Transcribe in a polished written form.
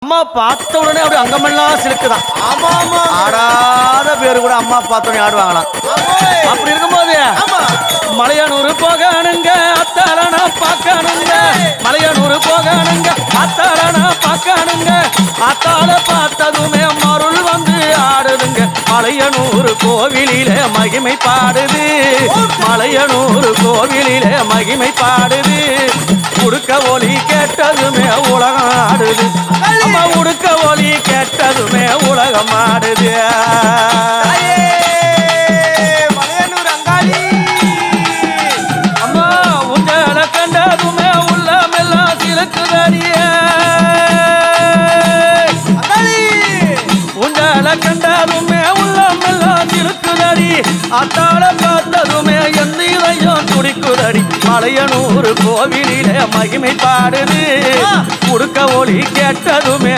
அம்மா பார்த்த உடனே அப்படி அங்கமெல்லாம் சிலுக்குதான். ஆமா ஆமா ஆடாத பேரு கூட அம்மா பார்த்த உடனே ஆடுவாங்களாம். அப்படி இருக்கும்போது மலையனூர் போகணுங்க அத்தாலனா பார்க்கணுங்க. மலையனூர் போகணுங்க அத்தாலனா பார்க்கணுங்க. அத்தால பார்த்ததுமே மருள் வந்து ஆடுதுங்க. மலையனூர் கோவிலிலே மகிமை பாடுது. மலையனூர் கோவிலிலே மகிமை பாடுது. உடுக்க ஒலி கேட்டதுமே உலகம் ஆடுது. அம்மா உடுக்க ஒலி கேட்டதுமே உலகம் ஆடுது. மலையனூர் அங்காளி அம்மா உங்களை கண்டதுமே உள்ளமெல்லாம் சிலுக்குதடிய. உங்களை கண்டதுமே உள்ளமெல்லாம் சிலுக்குதடி. அத்தால பார்த்ததுமே எந்த இதயம் துடிக்குதடி. மலையனூர் கோவிலிலே மகிமை பாடுது. உடுக்க ஒலி கேட்டதுமே